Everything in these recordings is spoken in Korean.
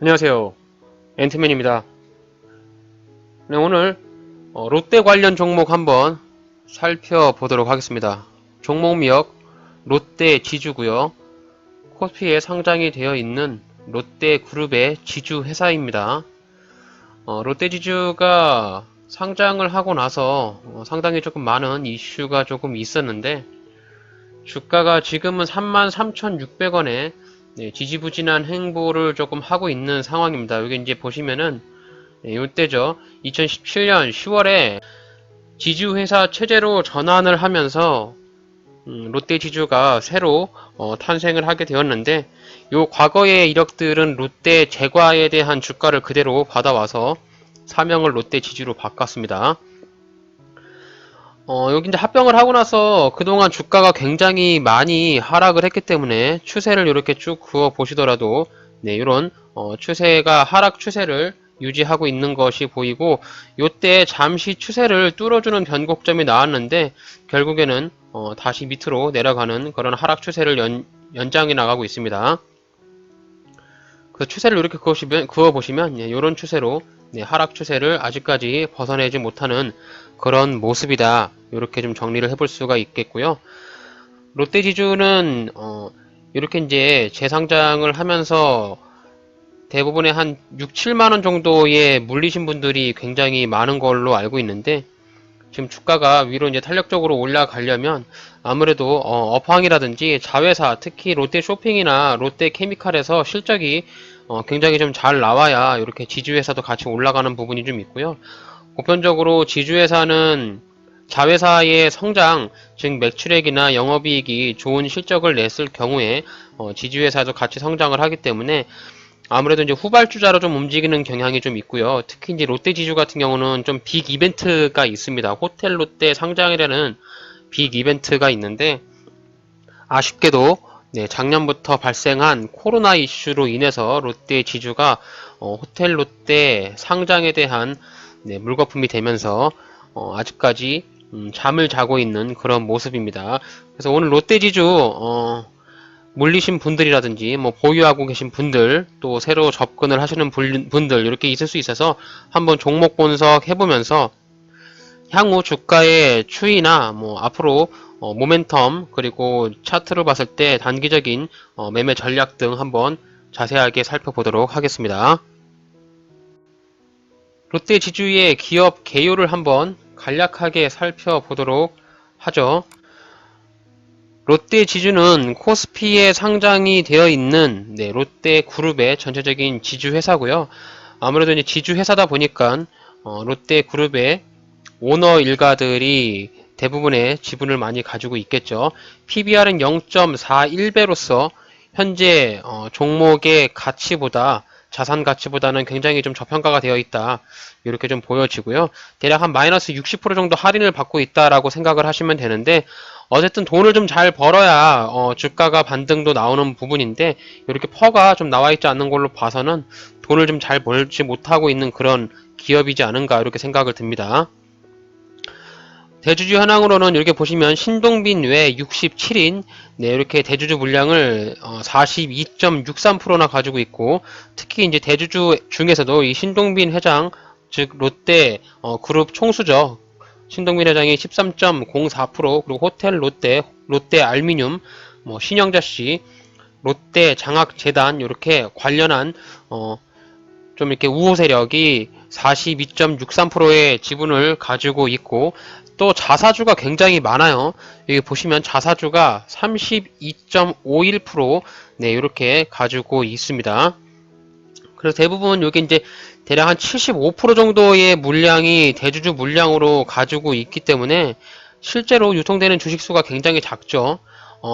안녕하세요. 앤트맨입니다. 네, 오늘 롯데 관련 종목 한번 살펴보도록 하겠습니다. 종목명 롯데 지주고요. 코스피에 상장이 되어 있는 롯데그룹의 지주회사입니다. 롯데 지주가 상장을 하고 나서 상당히 조금 많은 이슈가 조금 있었는데 주가가 지금은 33,600원에 지지부진한 행보를 조금 하고 있는 상황입니다. 여기 이제 보시면은 이때죠. 2017년 10월에 지주회사 체제로 전환을 하면서 롯데 지주가 새로 탄생을 하게 되었는데 요 과거의 이력들은 롯데 제과에 대한 주가를 그대로 받아와서 사명을 롯데 지주로 바꿨습니다. 여기 이제 합병을 하고 나서 그동안 주가가 굉장히 많이 하락을 했기 때문에 추세를 이렇게 쭉 그어 보시더라도 이런 추세가 하락 추세를 유지하고 있는 것이 보이고 요때 잠시 추세를 뚫어주는 변곡점이 나왔는데 결국에는 다시 밑으로 내려가는 그런 하락 추세를 연장해 나가고 있습니다. 그 추세를 이렇게 그어 보시면 이런 추세로 하락 추세를 아직까지 벗어내지 못하는 그런 모습이다. 이렇게 좀 정리를 해볼 수가 있겠고요. 롯데지주는 이렇게 이제 재상장을 하면서 대부분의 한 6, 7만원 정도에 물리신 분들이 굉장히 많은 걸로 알고 있는데 지금 주가가 위로 이제 탄력적으로 올라가려면 아무래도 업황이라든지 자회사, 특히 롯데쇼핑이나 롯데케미칼에서 실적이 굉장히 좀 잘 나와야 이렇게 지주회사도 같이 올라가는 부분이 좀 있고요. 보편적으로 지주회사는 자회사의 성장, 즉 매출액이나 영업이익이 좋은 실적을 냈을 경우에 지주회사도 같이 성장을 하기 때문에 아무래도 이제 후발주자로 좀 움직이는 경향이 좀 있고요. 특히 이제 롯데지주 같은 경우는 좀 빅 이벤트가 있습니다. 호텔 롯데 상장이라는 빅 이벤트가 있는데 아쉽게도 작년부터 발생한 코로나 이슈로 인해서 롯데지주가 호텔 롯데 상장에 대한 물거품이 되면서 아직까지 잠을 자고 있는 그런 모습입니다. 그래서 오늘 롯데지주 물리신 분들이라든지 뭐 보유하고 계신 분들 또 새로 접근을 하시는 분들 이렇게 있을 수 있어서 한번 종목 분석 해보면서 향후 주가의 추이나 뭐 앞으로 모멘텀 그리고 차트를 봤을 때 단기적인 매매 전략 등 한번 자세하게 살펴보도록 하겠습니다. 롯데 지주의 기업 개요를 한번 간략하게 살펴보도록 하죠. 롯데 지주는 코스피에 상장이 되어 있는 롯데 그룹의 전체적인 지주 회사고요. 아무래도 이제 지주 회사다 보니까 롯데 그룹의 오너 일가들이 대부분의 지분을 많이 가지고 있겠죠. PBR은 0.41배로서 현재 종목의 가치보다 자산 가치보다는 굉장히 좀 저평가가 되어 있다. 이렇게 좀 보여지고요. 대략 한 마이너스 60% 정도 할인을 받고 있다라고 생각을 하시면 되는데 어쨌든 돈을 좀 잘 벌어야 주가가 반등도 나오는 부분인데 이렇게 퍼가 좀 나와 있지 않는 걸로 봐서는 돈을 좀 잘 벌지 못하고 있는 그런 기업이지 않은가 이렇게 생각을 듭니다. 대주주 현황으로는 이렇게 보시면 신동빈 외 67인 이렇게 대주주 물량을 42.63%나 가지고 있고 특히 이제 대주주 중에서도 이 신동빈 회장 즉 롯데 그룹 총수죠. 신동빈 회장이 13.04% 그리고 호텔 롯데, 롯데 알미늄, 뭐 신영자씨, 롯데 장학재단 이렇게 관련한 좀 이렇게 우호 세력이 42.63%의 지분을 가지고 있고 또 자사주가 굉장히 많아요. 여기 보시면 자사주가 32.51% 이렇게 가지고 있습니다. 그래서 대부분 여기 이제 대략 한 75% 정도의 물량이 대주주 물량으로 가지고 있기 때문에 실제로 유통되는 주식수가 굉장히 작죠.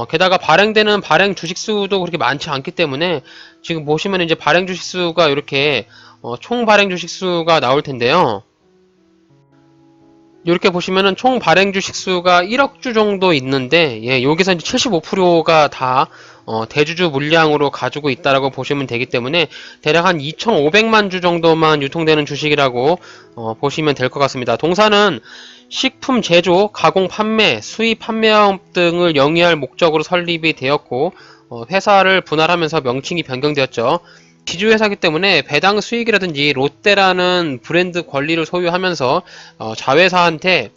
게다가 발행되는 발행 주식수도 그렇게 많지 않기 때문에 지금 보시면 이제 발행 주식수가 이렇게 총 발행 주식수가 나올 텐데요. 이렇게 보시면은 총 발행 주식수가 1억 주 정도 있는데 여기서 이제 75%가 다 대주주 물량으로 가지고 있다라고 보시면 되기 때문에 대략 한 2,500만 주 정도만 유통되는 주식이라고 보시면 될 것 같습니다. 동사는 식품 제조, 가공 판매, 수입 판매업 등을 영위할 목적으로 설립이 되었고 회사를 분할하면서 명칭이 변경되었죠. 지주회사이기 때문에 배당 수익이라든지 롯데라는 브랜드 권리를 소유하면서 자회사한테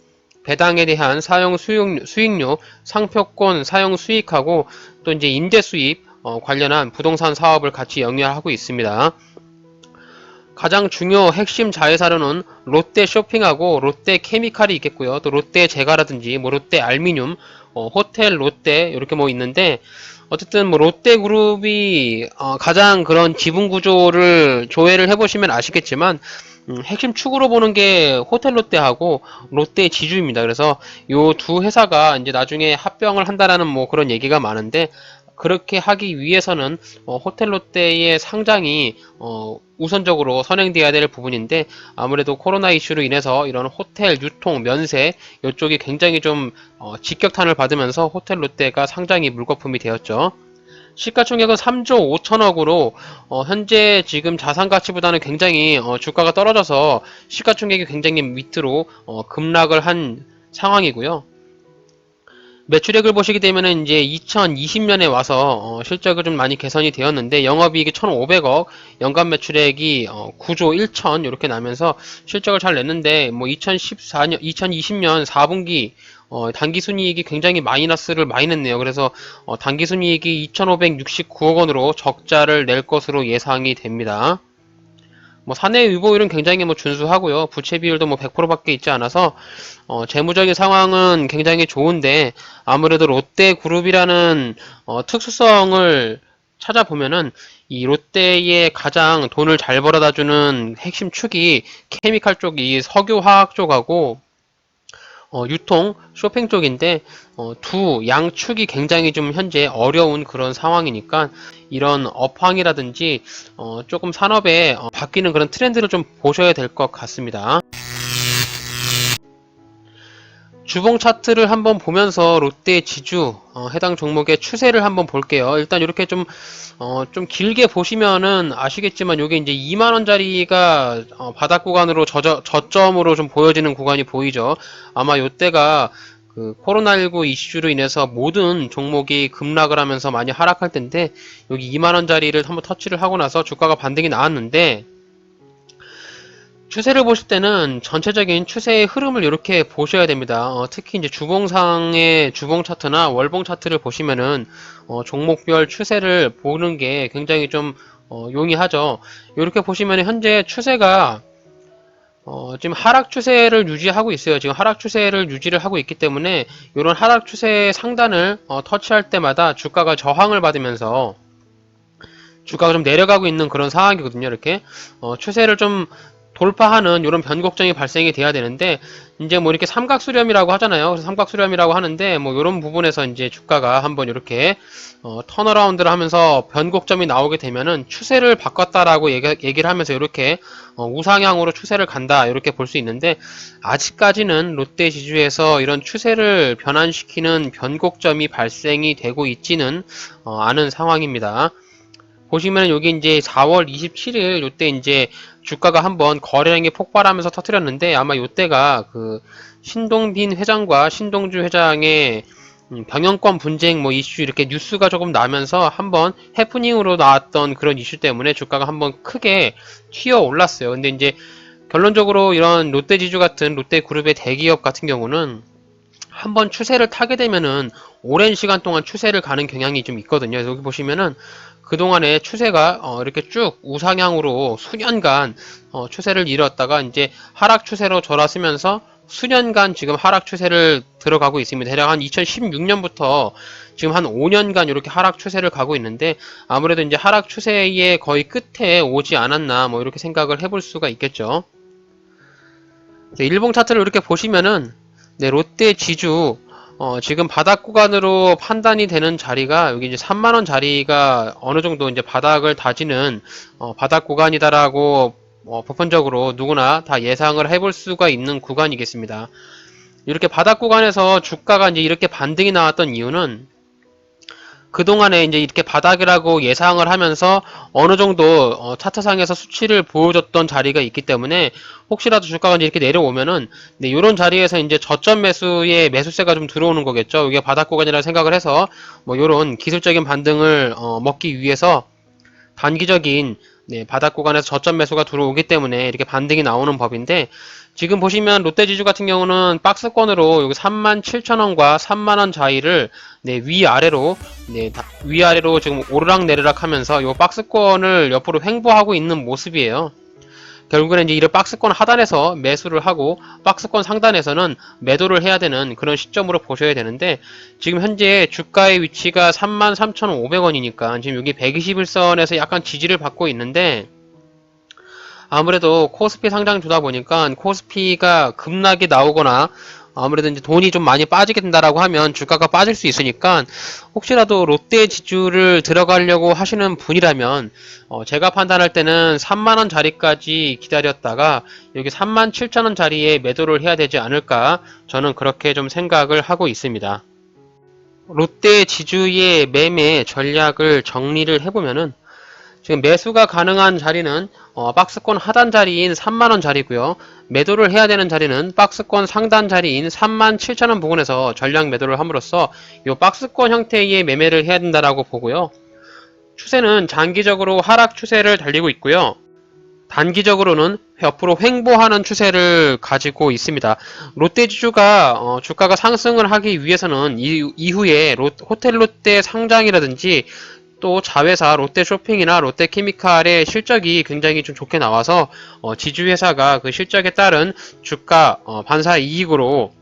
배당에 대한 수익료, 상표권 사용 수익하고 또 이제 임대 수입 관련한 부동산 사업을 같이 영위하고 있습니다. 가장 중요 핵심 자회사로는 롯데 쇼핑하고 롯데 케미칼이 있겠고요. 또 롯데 제과라든지 뭐 롯데 알미늄, 호텔 롯데 이렇게 뭐 있는데 어쨌든 뭐 롯데그룹이 가장 그런 지분 구조를 조회를 해보시면 아시겠지만 핵심 축으로 보는 게 호텔 롯데하고 롯데 지주입니다. 그래서 요 두 회사가 이제 나중에 합병을 한다라는 뭐 그런 얘기가 많은데 그렇게 하기 위해서는 호텔 롯데의 상장이 우선적으로 선행돼야 될 부분인데 아무래도 코로나 이슈로 인해서 이런 호텔 유통 면세 이쪽이 굉장히 좀 직격탄을 받으면서 호텔 롯데가 상장이 물거품이 되었죠. 시가총액은 3조 5천억으로 현재 지금 자산 가치보다는 굉장히 주가가 떨어져서 시가총액이 굉장히 밑으로 급락을 한 상황이고요. 매출액을 보시게 되면은 이제 2020년에 와서 실적을 좀 많이 개선이 되었는데 영업이익이 1,500억, 연간 매출액이 9조 1천 이렇게 나면서 실적을 잘 냈는데 뭐 2020년 4분기 당기순이익이 굉장히 마이너스를 많이 냈네요. 그래서 당기순이익이 2,569억 원으로 적자를 낼 것으로 예상이 됩니다. 뭐 사내 의보율은 굉장히 뭐 준수하고요. 부채 비율도 뭐 100%밖에 있지 않아서 재무적인 상황은 굉장히 좋은데 아무래도 롯데그룹이라는 특수성을 찾아보면은 이 롯데의 가장 돈을 잘 벌어다주는 핵심 축이 케미칼 쪽이 석유화학 쪽하고 유통, 쇼핑 쪽인데 두 양축이 굉장히 좀 현재 어려운 그런 상황이니까 이런 업황이라든지 조금 산업에 바뀌는 그런 트렌드를 좀 보셔야 될 것 같습니다. 주봉 차트를 한번 보면서 롯데 지주 해당 종목의 추세를 한번 볼게요. 일단 이렇게 좀 길게 보시면은 아시겠지만 이게 이제 2만원짜리가 바닥 구간으로 저점으로 좀 보여지는 구간이 보이죠. 아마 이때가 그 코로나19 이슈로 인해서 모든 종목이 급락을 하면서 많이 하락할 텐데 여기 2만원짜리를 한번 터치를 하고 나서 주가가 반등이 나왔는데 추세를 보실 때는 전체적인 추세의 흐름을 이렇게 보셔야 됩니다. 특히 이제 주봉상의 주봉 차트나 월봉 차트를 보시면은 종목별 추세를 보는 게 굉장히 좀 용이하죠. 이렇게 보시면 현재 추세가 지금 하락 추세를 유지하고 있어요. 지금 하락 추세를 유지를 하고 있기 때문에 이런 하락 추세의 상단을 터치할 때마다 주가가 저항을 받으면서 주가가 좀 내려가고 있는 그런 상황이거든요. 이렇게 추세를 좀 돌파하는 이런 변곡점이 발생이 돼야 되는데 이제 뭐 이렇게 삼각수렴이라고 하잖아요. 그래서 삼각수렴이라고 하는데 뭐 이런 부분에서 이제 주가가 한번 이렇게 턴어라운드를 하면서 변곡점이 나오게 되면은 추세를 바꿨다라고 얘기를 하면서 이렇게 우상향으로 추세를 간다 이렇게 볼 수 있는데 아직까지는 롯데 지주에서 이런 추세를 변환시키는 변곡점이 발생이 되고 있지는 않은 상황입니다. 보시면 여기 이제 4월 27일 요때 이제 주가가 한번 거래량이 폭발하면서 터뜨렸는데 아마 요때가 그 신동빈 회장과 신동주 회장의 경영권 분쟁 뭐 이슈 이렇게 뉴스가 조금 나면서 한번 해프닝으로 나왔던 그런 이슈 때문에 주가가 한번 크게 튀어 올랐어요. 근데 이제 결론적으로 이런 롯데지주 같은 롯데그룹의 대기업 같은 경우는 한번 추세를 타게 되면은 오랜 시간 동안 추세를 가는 경향이 좀 있거든요. 여기 보시면은 그동안의 추세가 이렇게 쭉 우상향으로 수년간 추세를 이뤘다가 이제 하락 추세로 돌아서면서 수년간 지금 하락 추세를 들어가고 있습니다. 대략 한 2016년부터 지금 한 5년간 이렇게 하락 추세를 가고 있는데 아무래도 이제 하락 추세의 거의 끝에 오지 않았나 뭐 이렇게 생각을 해볼 수가 있겠죠. 일봉 차트를 이렇게 보시면은 네, 롯데 지주 지금 바닥 구간으로 판단이 되는 자리가 여기 이제 3만원 자리가 어느 정도 이제 바닥을 다지는 바닥 구간이다라고 보편적으로 누구나 다 예상을 해볼 수가 있는 구간이겠습니다. 이렇게 바닥 구간에서 주가가 이제 이렇게 반등이 나왔던 이유는 그동안에 이제 이렇게 바닥이라고 예상을 하면서 어느 정도 차트상에서 수치를 보여줬던 자리가 있기 때문에 혹시라도 주가가 이제 이렇게 내려오면은 네, 이런 자리에서 이제 저점 매수의 매수세가 좀 들어오는 거겠죠. 이게 바닥 구간이라 생각을 해서 뭐 이런 기술적인 반등을 먹기 위해서 단기적인 네, 바닥 구간에서 저점 매수가 들어오기 때문에 이렇게 반등이 나오는 법인데, 지금 보시면 롯데지주 같은 경우는 박스권으로 여기 37,000원과 3만원 사이를 네, 위아래로 위아래로 지금 오르락 내리락 하면서 이 박스권을 옆으로 횡보하고 있는 모습이에요. 결국에는 이제 이런 박스권 하단에서 매수를 하고 박스권 상단에서는 매도를 해야 되는 그런 시점으로 보셔야 되는데, 지금 현재 주가의 위치가 33,500원이니까 지금 여기 121선에서 약간 지지를 받고 있는데, 아무래도 코스피 상장주다 보니까 코스피가 급락이 나오거나 아무래도 이제 돈이 좀 많이 빠지게 된다라고 하면 주가가 빠질 수 있으니까, 혹시라도 롯데 지주를 들어가려고 하시는 분이라면 제가 판단할 때는 3만원 자리까지 기다렸다가 여기 37,000원 자리에 매도를 해야 되지 않을까, 저는 그렇게 좀 생각을 하고 있습니다. 롯데 지주의 매매 전략을 정리를 해보면은, 지금 매수가 가능한 자리는 박스권 하단 자리인 3만원 자리고요. 매도를 해야 되는 자리는 박스권 상단 자리인 37,000원 부근에서 전량 매도를 함으로써 이 박스권 형태의 매매를 해야 된다라고 보고요. 추세는 장기적으로 하락 추세를 달리고 있고요. 단기적으로는 옆으로 횡보하는 추세를 가지고 있습니다. 롯데지주가 주가가 상승을 하기 위해서는 이후에 호텔 롯데 상장이라든지 또 자회사 롯데쇼핑이나 롯데케미칼의 실적이 굉장히 좀 좋게 나와서 지주회사가 그 실적에 따른 주가 반사 이익으로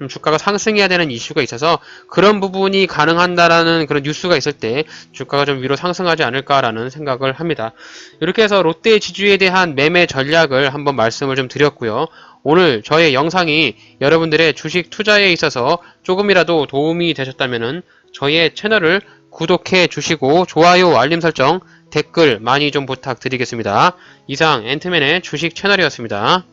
주가가 상승해야 되는 이슈가 있어서 그런 부분이 가능한다라는 그런 뉴스가 있을 때 주가가 좀 위로 상승하지 않을까라는 생각을 합니다. 이렇게 해서 롯데 지주에 대한 매매 전략을 한번 말씀을 좀 드렸고요. 오늘 저의 영상이 여러분들의 주식 투자에 있어서 조금이라도 도움이 되셨다면 저의 채널을 구독해 주시고 좋아요, 알림 설정, 댓글 많이 좀 부탁드리겠습니다. 이상 앤트맨의 주식 채널이었습니다.